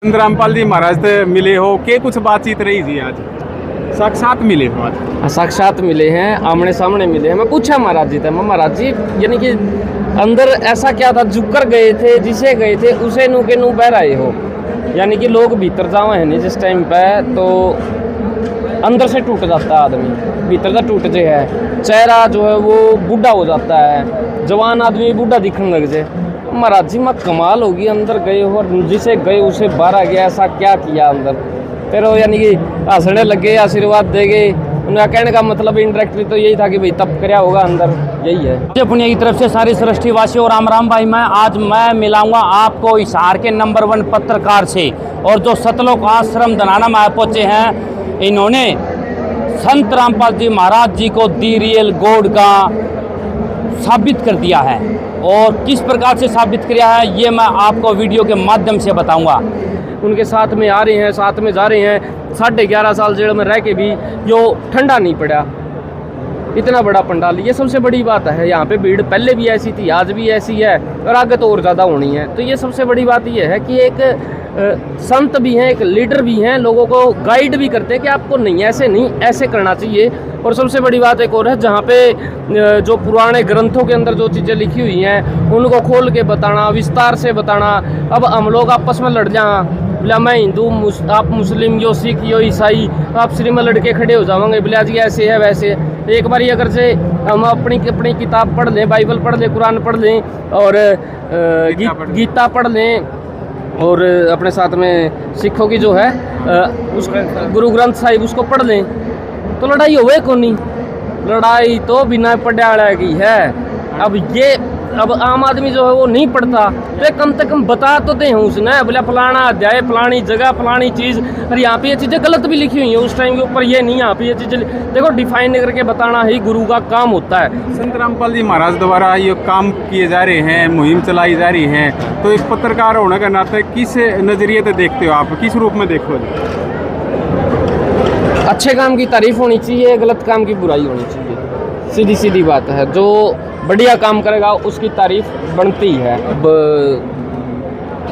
संत रामपाल जी महाराज से मिले हो के कुछ बातचीत रही जी आज साक्षात मिले हो आज? साक्षात मिले हैं, आमने सामने मिले हैं। मैं पूछा महाराज जी था, महाराज जी यानी कि अंदर ऐसा क्या था, जुकर गए थे, जिसे गए थे उसे नू के नू बह आए हो। यानी कि लोग भीतर जावे हैं नहीं जिस टाइम पे तो अंदर से टूट जाता है आदमी, भीतर से टूट जे है, चेहरा जो है वो बूढ़ा हो जाता है, जवान आदमी बूढ़ा दिखने लग जाए। महाराज जी मैं कमाल होगी, अंदर गए हो और जिसे गए उसे बाहर आ गया, ऐसा क्या किया अंदर? फिर वो यानी कि हंसने लगे, आशीर्वाद देंगे। उनका कहने का मतलब इनडायरेक्टली तो यही था कि भाई तप कराया होगा अंदर, यही है। अपनी की तरफ से सारी सृष्टि वासियों राम राम भाई। मैं मिलाऊंगा आपको हिसार के नंबर 1 पत्रकार से, और जो सतलोक आश्रम धनाना में पहुंचे हैं, इन्होंने संत रामपाल जी महाराज जी को दी रियल गॉड का साबित कर दिया है। और किस प्रकार से साबित किया है ये मैं आपको वीडियो के माध्यम से बताऊंगा। उनके साथ में आ रहे हैं, साथ में जा रहे हैं। 11.5 साल जेल में रह के भी जो ठंडा नहीं पड़ा, इतना बड़ा पंडाल, ये सबसे बड़ी बात है। यहाँ पे भीड़ पहले भी ऐसी थी, आज भी ऐसी है और आगे तो और ज़्यादा होनी है। तो ये सबसे बड़ी बात ये है कि एक संत भी हैं, एक लीडर भी हैं, लोगों को गाइड भी करते हैं कि आपको नहीं ऐसे नहीं ऐसे करना चाहिए। और सबसे बड़ी बात एक और है, जहाँ पे जो पुराने ग्रंथों के अंदर जो चीज़ें लिखी हुई हैं उनको खोल के बताना, विस्तार से बताना। अब हम लोग आपस में लड़ जाएं, बोला मैं हिंदू, आप मुस्लिम, यो सिख, यो ईसाई, आप सिर में लड़के खड़े हो जाओगे, बोला जी ऐसे है वैसे है। एक बार अगर से हम अपनी किताब पढ़ लें, बाइबल पढ़ लें, कुरान पढ़ लें और गीता पढ़ लें, और अपने साथ में सिखों की जो है उस गुरु ग्रंथ साहिब उसको पढ़ लें, तो लड़ाई होवे कौन नहीं? लड़ाई तो बिना पढ़ाया की है। अब आम आदमी जो है वो नहीं पढ़ता, तो कम से कम बता तो दें उसने, बोला फलाना अध्याय, फलानी जगह, फलानी चीज़। और यहाँ पे ये चीज़ें गलत भी लिखी हुई हैं उस टाइम के ऊपर, ये नहीं, यहाँ पे ये चीज़ें देखो डिफाइन करके बताना ही गुरु का काम होता है। संत रामपाल जी महाराज द्वारा ये काम किए जा रहे हैं, मुहिम चलाई जा रही है, तो एक पत्रकार होने के नाते किस नज़रिए से देखते हो आप, किस रूप में देखो? अच्छे काम की तारीफ होनी चाहिए, गलत काम की बुराई होनी चाहिए, सीधी सीधी बात है। जो बढ़िया काम करेगा उसकी तारीफ बनती है।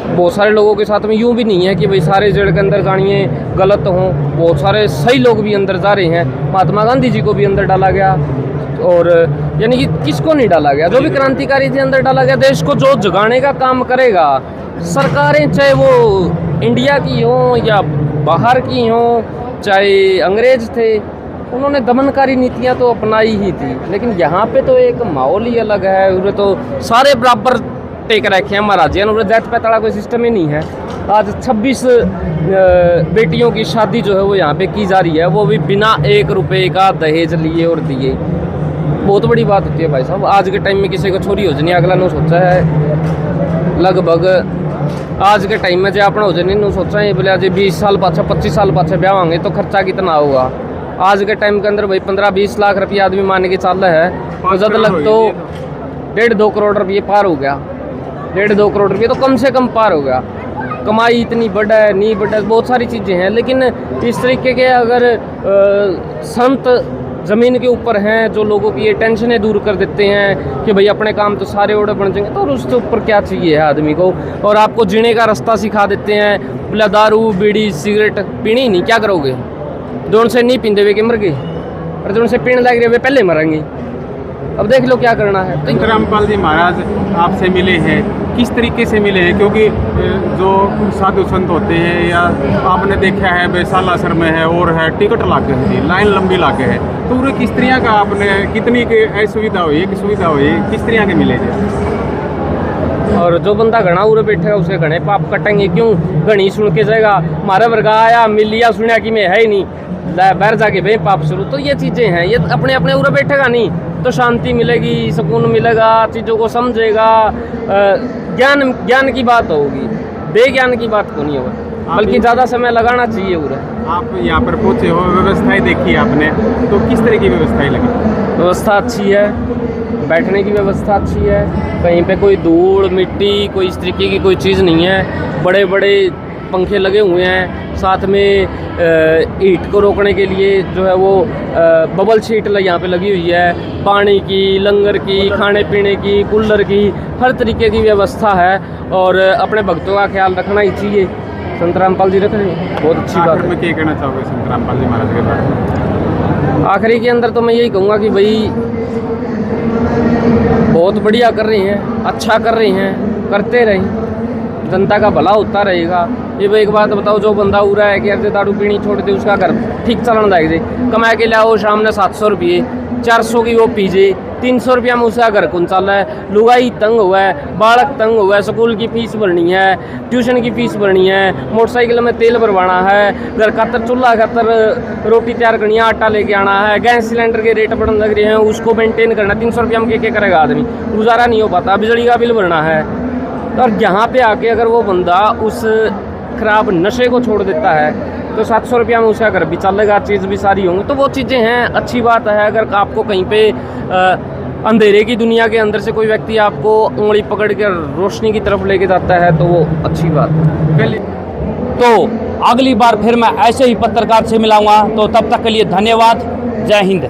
बहुत सारे लोगों के साथ में यूँ भी नहीं है कि भाई सारे जेल के अंदर जानिए गलत हों, बहुत सारे सही लोग भी अंदर जा रहे हैं। महात्मा गांधी जी को भी अंदर डाला गया, और यानी कि किसको नहीं डाला गया? जो भी क्रांतिकारी थे अंदर डाला गया। देश को जो जगाने का काम करेगा, सरकारें चाहे वो इंडिया की हों या बाहर की हों, चाहे अंग्रेज थे, उन्होंने दमनकारी नीतियां तो अपनाई ही थी। लेकिन यहाँ पे तो एक माहौल ही अलग है, उन्हें तो सारे बराबर टेक रखे हैं महाराज जी, उन्हें जात पैताड़ा कोई सिस्टम ही नहीं है। आज 26 बेटियों की शादी जो है वो यहाँ पे की जा रही है, वो भी बिना 1 रुपये का दहेज लिए और दिए। बहुत बड़ी बात होती है भाई साहब। आज के टाइम में किसी को छोरी हो जानी, अगला ने सोचा है लगभग आज के टाइम में जो अपना हो जाए नहीं सोचा है, बोले आज 20 साल पाछा 25 साल पाछा ब्याह होंगे तो खर्चा कितना होगा? आज के टाइम के अंदर भाई 15-20 लाख रुपये आदमी मानने के चाल है, तो ज़्यादा लग तो 1.5-2 करोड़ रुपये पार हो गया। 1.5-2 करोड़ रुपये तो कम से कम पार हो गया। कमाई इतनी बढ़ा है, नहीं बढ़ा है, बहुत सारी चीज़ें हैं। लेकिन इस तरीके के अगर संत ज़मीन के ऊपर हैं, जो लोगों की ये टेंशनें दूर कर देते हैं कि भाई अपने काम तो सारे ओढ़े बन जाएंगे, तो उसके ऊपर क्या चाहिए है आदमी को? और आपको जीने का रास्ता सिखा देते हैं, बोला दारू बीड़ी सिगरेट पीनी नहीं, क्या करोगे? जोन से नहीं पींदे हुए कि मर गए, और जोन से पीने लग रहे हुए पहले मरेंगे। अब देख लो क्या करना है। संत रामपाल जी महाराज आपसे मिले हैं, किस तरीके से मिले हैं? क्योंकि जो साधु संत होते हैं या आपने देखा है वैशालासर में है और है, टिकट लागे हैं, लाइन लंबी लागे है, तो पूरे किस तरह का आपने कितनी की असुविधा हुई, कि सुविधा हुई, किस तरह के मिले थे? और जो बंदा घना उरे बैठेगा उसके घने पाप कटेंगे। क्यों? घनी सुन के जाएगा, हमारा वर्गा आया मिल लिया, सुनिया कि मैं है ही नहीं, बाहर जाके भाई पाप शुरू। तो ये चीज़ें हैं, ये अपने अपने उरे बैठेगा नहीं तो शांति मिलेगी, सुकून मिलेगा, चीज़ों को समझेगा, ज्ञान की बात होगी, बेज्ञान की बात को नहीं होगा, बल्कि ज़्यादा समय लगाना चाहिए उरे। आप यहाँ पर पहुँचे हो, व्यवस्थाएं देखी आपने, तो किस तरह की व्यवस्थाएं लगी? व्यवस्था अच्छी है, बैठने की व्यवस्था अच्छी है, कहीं पे कोई धूल मिट्टी कोई इस तरीके की कोई चीज़ नहीं है। बड़े बड़े पंखे लगे हुए हैं, साथ में हीट को रोकने के लिए जो है वो बबल शीट यहाँ पे लगी हुई है। पानी की, लंगर की, खाने पीने की, कूलर की, हर तरीके की व्यवस्था है। और अपने भक्तों का ख्याल रखना ही चाहिए। संत रामपाल जी रख रहे हैं, बहुत अच्छी बात आखिर है। में क्या कहना चाहोगे संत रामपाल जी महाराज के बारे में? आखिरी के अंदर तो मैं यही कहूँगा कि भाई बहुत बढ़िया कर रहे हैं, अच्छा कर रहे हैं, करते रहें, जनता का भला होता रहेगा। ये भाई एक बात बताओ, जो बंदा हो रहा है कि यार दारू पीनी छोड़ दे, उसका घर ठीक चलन लाएगा, कमा के लाओ शाम ने 700 रुपये, 400 की वो पीजे, 300 रुपया में उसका घर कौन चल रहा है, लुगाई तंग हुआ है, बालक तंग हुआ है, स्कूल की फीस भरनी है, ट्यूशन की फीस भरनी है, मोटरसाइकिल में तेल भरवाना है, घर खातर चूल्हा खातर रोटी तैयार करनी है, आटा लेके आना है, गैस सिलेंडर के रेट बढ़ने लग रहे हैं, उसको मेंटेन करना, 300 रुपया में क्या करेगा आदमी, गुजारा नहीं हो पाता, बिजली का बिल भरना है। और यहाँ पे आके अगर वो बंदा उस खराब नशे को छोड़ देता है तो 700 रुपया में उसका घर भी चलेगा, चीज़ भी सारी होंगी, तो वो चीज़ें हैं, अच्छी बात है। अगर आपको कहीं पे अंधेरे की दुनिया के अंदर से कोई व्यक्ति आपको उंगली पकड़ कर रोशनी की तरफ लेके जाता है तो वो अच्छी बात है। तो अगली बार फिर मैं ऐसे ही पत्रकार से मिलाऊंगा, तो तब तक के लिए धन्यवाद। जय हिंद।